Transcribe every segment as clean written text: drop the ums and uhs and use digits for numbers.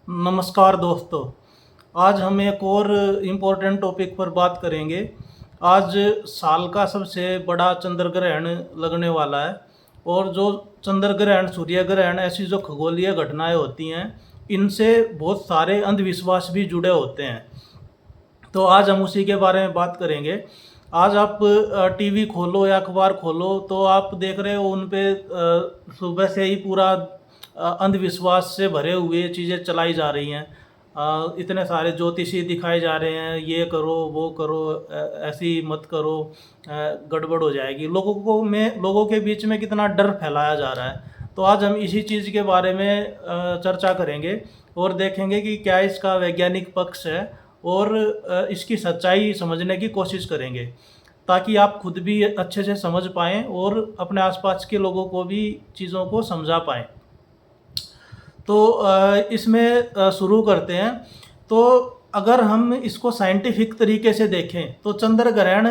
नमस्कार दोस्तों। आज हम एक और इम्पोर्टेंट टॉपिक पर बात करेंगे। आज साल का सबसे बड़ा चंद्र ग्रहण लगने वाला है और जो चंद्र ग्रहण, सूर्य ग्रहण ऐसी जो खगोलीय घटनाएं होती हैं, इनसे बहुत सारे अंधविश्वास भी जुड़े होते हैं। तो आज हम उसी के बारे में बात करेंगे। आज आप टीवी खोलो या अखबार खोलो तो आप देख रहे हो उन पे सुबह से ही पूरा अंधविश्वास से भरे हुए चीज़ें चलाई जा रही हैं। इतने सारे ज्योतिषी दिखाए जा रहे हैं, ये करो, वो करो, ऐसी मत करो, गड़बड़ हो जाएगी। लोगों के बीच में कितना डर फैलाया जा रहा है। तो आज हम इसी चीज़ के बारे में चर्चा करेंगे और देखेंगे कि क्या इसका वैज्ञानिक पक्ष है और इसकी सच्चाई समझने की कोशिश करेंगे, ताकि आप खुद भी अच्छे से समझ पाएँ और अपने आसपास के लोगों को भी चीज़ों को समझा पाएँ। तो इसमें शुरू करते हैं। तो अगर हम इसको साइंटिफिक तरीके से देखें तो चंद्र ग्रहण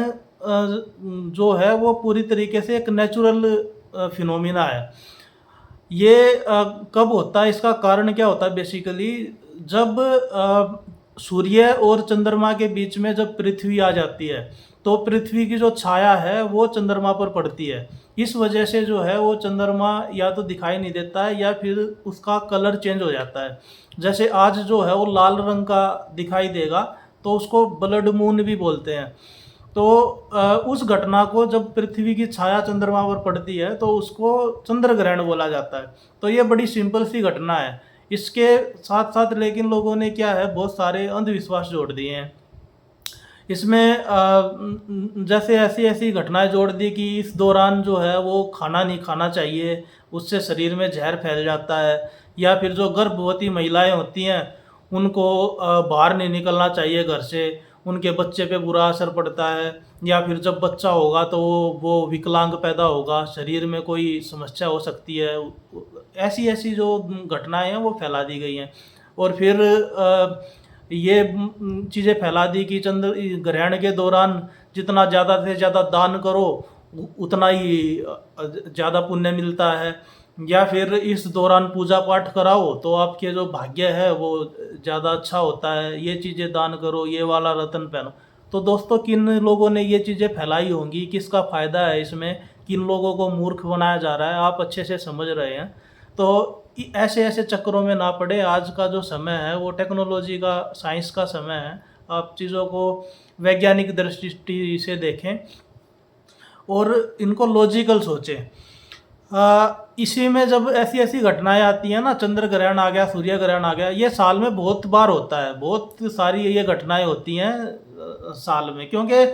जो है वो पूरी तरीके से एक नेचुरल फिनोमिना है। ये कब होता है, इसका कारण क्या होता है बेसिकली, जब सूर्य और चंद्रमा के बीच में जब पृथ्वी आ जाती है तो पृथ्वी की जो छाया है वो चंद्रमा पर पड़ती है। इस वजह से जो है वो चंद्रमा या तो दिखाई नहीं देता है या फिर उसका कलर चेंज हो जाता है। जैसे आज जो है वो लाल रंग का दिखाई देगा तो उसको ब्लड मून भी बोलते हैं। तो उस घटना को जब पृथ्वी की छाया चंद्रमा पर पड़ती है तो उसको चंद्र ग्रहण बोला जाता है। तो ये बड़ी सिंपल सी घटना है। इसके साथ साथ लेकिन लोगों ने क्या है, बहुत सारे अंधविश्वास जोड़ दिए हैं इसमें। जैसे ऐसी ऐसी घटनाएं जोड़ दी कि इस दौरान जो है वो खाना नहीं खाना चाहिए, उससे शरीर में जहर फैल जाता है। या फिर जो गर्भवती महिलाएं होती हैं उनको बाहर नहीं निकलना चाहिए घर से, उनके बच्चे पे बुरा असर पड़ता है। या फिर जब बच्चा होगा तो वो विकलांग पैदा होगा, शरीर में कोई समस्या हो सकती है। ऐसी ऐसी जो घटनाएं हैं वो फैला दी गई हैं। और फिर ये चीज़ें फैला दी कि चंद्र ग्रहण के दौरान जितना ज़्यादा से ज़्यादा दान करो उतना ही ज़्यादा पुण्य मिलता है। या फिर इस दौरान पूजा पाठ कराओ तो आपके जो भाग्य है वो ज़्यादा अच्छा होता है। ये चीज़ें दान करो, ये वाला रत्न पहनो। तो दोस्तों, किन लोगों ने ये चीज़ें फैलाई होंगी, किसका फ़ायदा है इसमें, किन लोगों को मूर्ख बनाया जा रहा है, आप अच्छे से समझ रहे हैं। तो ऐसे ऐसे चक्करों में ना पड़े। आज का जो समय है वो टेक्नोलॉजी का, साइंस का समय है। आप चीज़ों को वैज्ञानिक दृष्टि से देखें और इनको लॉजिकल सोचें। इसी में जब ऐसी ऐसी घटनाएं आती हैं ना, चंद्र ग्रहण आ गया, सूर्य ग्रहण आ गया, ये साल में बहुत बार होता है। बहुत सारी ये घटनाएं होती हैं साल में, क्योंकि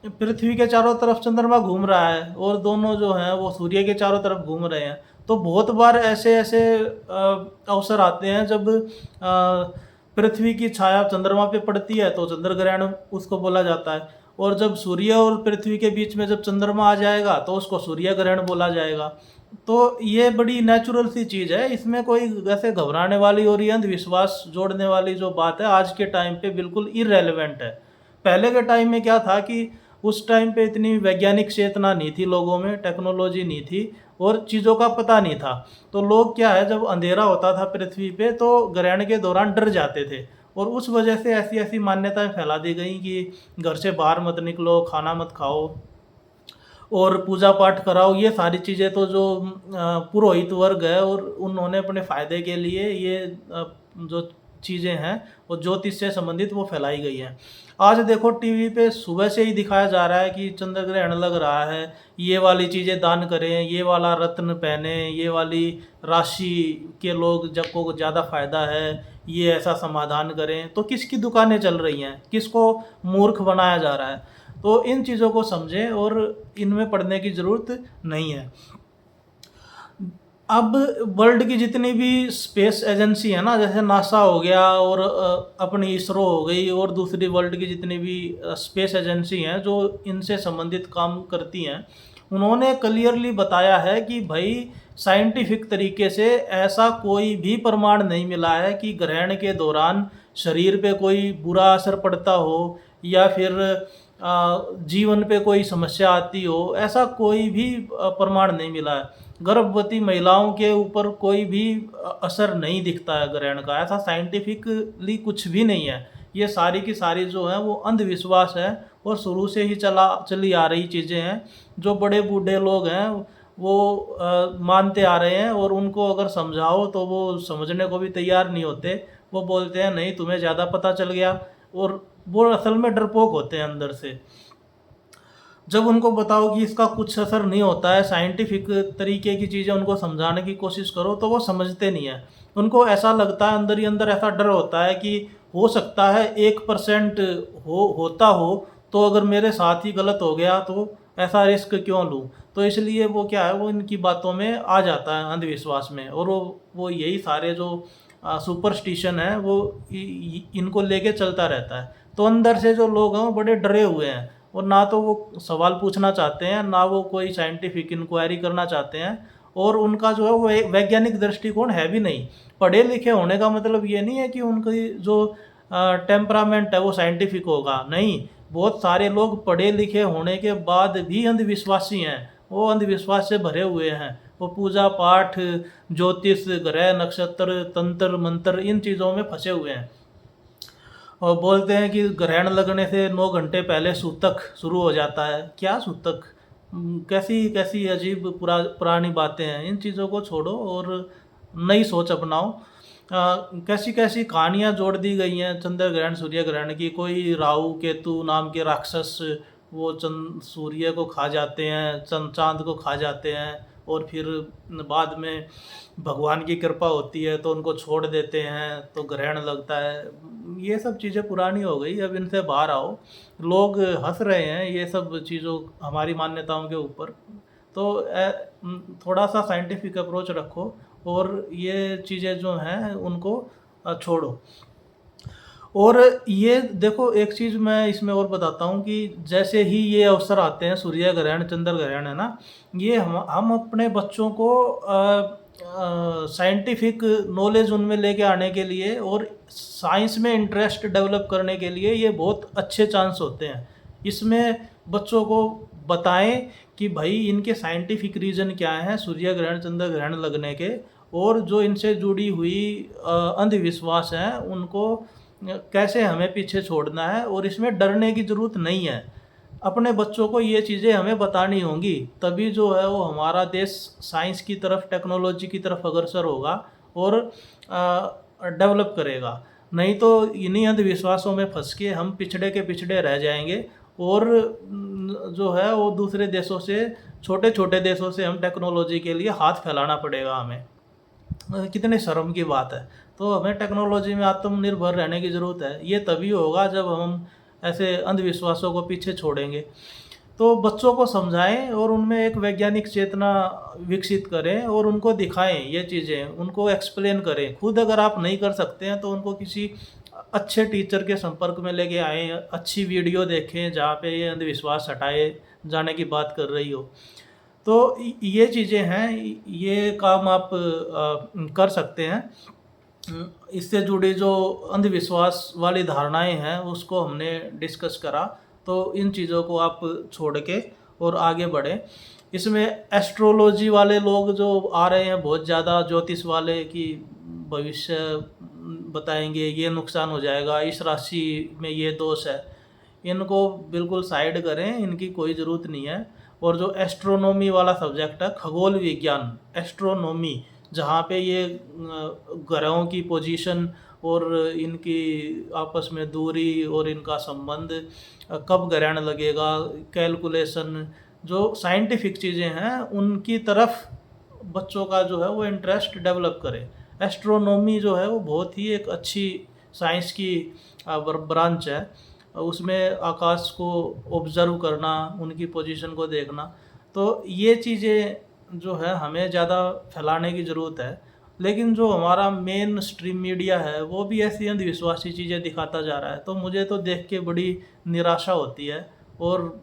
पृथ्वी के चारों तरफ चंद्रमा घूम रहा है और दोनों जो हैं वो सूर्य के चारों तरफ घूम रहे हैं। तो बहुत बार ऐसे ऐसे अवसर आते हैं जब पृथ्वी की छाया चंद्रमा पे पड़ती है तो चंद्र ग्रहण उसको बोला जाता है। और जब सूर्य और पृथ्वी के बीच में जब चंद्रमा आ जाएगा तो उसको सूर्य ग्रहण बोला जाएगा। तो ये बड़ी नेचुरल सी चीज़ है, इसमें कोई वैसे घबराने वाली और ये अंधविश्वास जोड़ने वाली जो बात है आज के टाइम पे बिल्कुल इररेलेवेंट है। पहले के टाइम में क्या था कि उस टाइम पे इतनी वैज्ञानिक चेतना नहीं थी लोगों में, टेक्नोलॉजी नहीं थी और चीज़ों का पता नहीं था। तो लोग क्या है, जब अंधेरा होता था पृथ्वी पे तो ग्रहण के दौरान डर जाते थे और उस वजह से ऐसी ऐसी मान्यताएं फैला दी गई कि घर से बाहर मत निकलो, खाना मत खाओ और पूजा पाठ कराओ। ये सारी चीज़ें तो जो पुरोहित वर्ग है और उन्होंने अपने फ़ायदे के लिए ये जो चीज़ें हैं वो ज्योतिष से संबंधित वो फैलाई गई हैं। आज देखो टीवी पे सुबह से ही दिखाया जा रहा है कि चंद्र ग्रहण लग रहा है, ये वाली चीज़ें दान करें, ये वाला रत्न पहने, ये वाली राशि के लोग जब को ज़्यादा फ़ायदा है, ये ऐसा समाधान करें। तो किसकी दुकानें चल रही हैं, किसको मूर्ख बनाया जा रहा है। तो इन चीज़ों को समझें और इनमें पढ़ने की ज़रूरत नहीं है। अब वर्ल्ड की जितनी भी स्पेस एजेंसी है ना, जैसे नासा हो गया और अपनी इसरो हो गई और दूसरी वर्ल्ड की जितनी भी स्पेस एजेंसी हैं जो इनसे संबंधित काम करती हैं, उन्होंने क्लियरली बताया है कि भाई साइंटिफिक तरीके से ऐसा कोई भी प्रमाण नहीं मिला है कि ग्रहण के दौरान शरीर पे कोई बुरा असर पड़ता हो या फिर जीवन पे कोई समस्या आती हो। ऐसा कोई भी प्रमाण नहीं मिला है। गर्भवती महिलाओं के ऊपर कोई भी असर नहीं दिखता है ग्रहण का, ऐसा साइंटिफिकली कुछ भी नहीं है। ये सारी की सारी जो है वो अंधविश्वास है और शुरू से ही चली आ रही चीज़ें हैं। जो बड़े बूढ़े लोग हैं वो मानते आ रहे हैं, और उनको अगर समझाओ तो वो समझने को भी तैयार नहीं होते। वो बोलते हैं नहीं तुम्हें ज़्यादा पता चल गया, और वो असल में डरपोक होते हैं अंदर से। जब उनको बताओ कि इसका कुछ असर नहीं होता है, साइंटिफिक तरीके की चीज़ें उनको समझाने की कोशिश करो, तो वो समझते नहीं है। उनको ऐसा लगता है, अंदर ही अंदर ऐसा डर होता है कि हो सकता है 1% होता हो, तो अगर मेरे साथ ही गलत हो गया तो ऐसा रिस्क क्यों लूँ। तो इसलिए वो क्या है, वो इनकी बातों में आ जाता है, अंधविश्वास में, और वो यही सारे जो सुपरस्टिशन है वो इनको लेके चलता रहता है। तो अंदर से जो लोग हैं वो बड़े डरे हुए हैं, और ना तो वो सवाल पूछना चाहते हैं, ना वो कोई साइंटिफिक इंक्वायरी करना चाहते हैं, और उनका जो है वो वैज्ञानिक दृष्टिकोण है भी नहीं। पढ़े लिखे होने का मतलब ये नहीं है कि उनकी जो टेम्परामेंट है वो साइंटिफिक होगा, नहीं। बहुत सारे लोग पढ़े लिखे होने के बाद भी अंधविश्वासी हैं, वो अंधविश्वास से भरे हुए हैं। वो पूजा पाठ, ज्योतिष, ग्रह नक्षत्र, तंत्र मंत्र, इन चीज़ों में फंसे हुए हैं, और बोलते हैं कि ग्रहण लगने से 9 घंटे पहले सूतक शुरू हो जाता है। क्या सूतक? कैसी कैसी अजीब पुरानी बातें हैं। इन चीज़ों को छोड़ो और नई सोच अपनाओ। कैसी कैसी कहानियाँ जोड़ दी गई हैं चंद्र ग्रहण सूर्य ग्रहण की। कोई राहु केतु नाम के राक्षस वो सूर्य को खा जाते हैं, चांद को खा जाते हैं, और फिर बाद में भगवान की कृपा होती है तो उनको छोड़ देते हैं तो ग्रहण लगता है। ये सब चीज़ें पुरानी हो गई, अब इनसे बाहर आओ। लोग हंस रहे हैं ये सब चीज़ों, हमारी मान्यताओं के ऊपर। तो थोड़ा सा साइंटिफिक अप्रोच रखो, और ये चीज़ें जो हैं उनको छोड़ो। और ये देखो, एक चीज़ मैं इसमें और बताता हूँ कि जैसे ही ये अवसर आते हैं, सूर्य ग्रहण चंद्र ग्रहण है ना, ये हम अपने बच्चों को साइंटिफिक नॉलेज उनमें लेके आने के लिए और साइंस में इंटरेस्ट डेवलप करने के लिए ये बहुत अच्छे चांस होते हैं। इसमें बच्चों को बताएं कि भाई इनके साइंटिफिक रीज़न क्या हैं सूर्य ग्रहण चंद्र ग्रहण लगने के, और जो इनसे जुड़ी हुई अंधविश्वास हैं उनको कैसे हमें पीछे छोड़ना है, और इसमें डरने की ज़रूरत नहीं है। अपने बच्चों को ये चीज़ें हमें बतानी होंगी, तभी जो है वो हमारा देश साइंस की तरफ, टेक्नोलॉजी की तरफ अग्रसर होगा और डेवलप करेगा। नहीं तो इन्हीं अंधविश्वासों में फंस के हम पिछड़े के पिछड़े रह जाएंगे, और जो है वो दूसरे देशों से, छोटे छोटे देशों से हम टेक्नोलॉजी के लिए हाथ फैलाना पड़ेगा हमें। कितने शर्म की बात है। तो हमें टेक्नोलॉजी में आत्मनिर्भर रहने की ज़रूरत है। ये तभी होगा जब हम ऐसे अंधविश्वासों को पीछे छोड़ेंगे। तो बच्चों को समझाएं और उनमें एक वैज्ञानिक चेतना विकसित करें, और उनको दिखाएं ये चीज़ें, उनको एक्सप्लेन करें। खुद अगर आप नहीं कर सकते हैं तो उनको किसी अच्छे टीचर के संपर्क में लेके आएँ, अच्छी वीडियो देखें जहाँ पे ये अंधविश्वास हटाए जाने की बात कर रही हो। तो ये चीज़ें हैं, ये काम आप कर सकते हैं। इससे जुड़ी जो अंधविश्वास वाली धारणाएं हैं उसको हमने डिस्कस करा, तो इन चीज़ों को आप छोड़ के और आगे बढ़ें। इसमें एस्ट्रोलॉजी वाले लोग जो आ रहे हैं बहुत ज़्यादा, ज्योतिष वाले कि भविष्य बताएंगे, ये नुकसान हो जाएगा, इस राशि में ये दोष है, इनको बिल्कुल साइड करें, इनकी कोई ज़रूरत नहीं है। और जो एस्ट्रोनॉमी वाला सब्जेक्ट है, खगोल विज्ञान, एस्ट्रोनॉमी, जहाँ पे ये ग्रहों की पोजीशन और इनकी आपस में दूरी और इनका संबंध, कब ग्रहण लगेगा, कैलकुलेशन, जो साइंटिफिक चीज़ें हैं उनकी तरफ बच्चों का जो है वो इंटरेस्ट डेवलप करे। एस्ट्रोनॉमी जो है वो बहुत ही एक अच्छी साइंस की ब्रांच है। उसमें आकाश को ऑब्ज़र्व करना, उनकी पोजीशन को देखना, तो ये चीज़ें जो है हमें ज़्यादा फैलाने की ज़रूरत है। लेकिन जो हमारा मेन स्ट्रीम मीडिया है वो भी ऐसी अंधविश्वासी चीज़ें दिखाता जा रहा है, तो मुझे तो देख के बड़ी निराशा होती है, और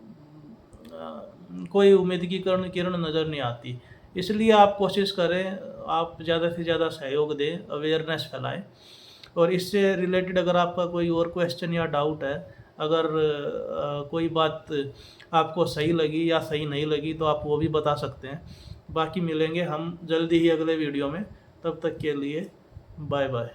कोई उम्मीद की किरण नज़र नहीं आती। इसलिए आप कोशिश करें, आप ज़्यादा से ज़्यादा सहयोग दें, अवेयरनेस फैलाएं। और इससे रिलेटेड अगर आपका कोई और क्वेश्चन या डाउट है, अगर कोई बात आपको सही लगी या सही नहीं लगी, तो आप वो भी बता सकते हैं। बाकी मिलेंगे हम जल्दी ही अगले वीडियो में, तब तक के लिए बाय बाय।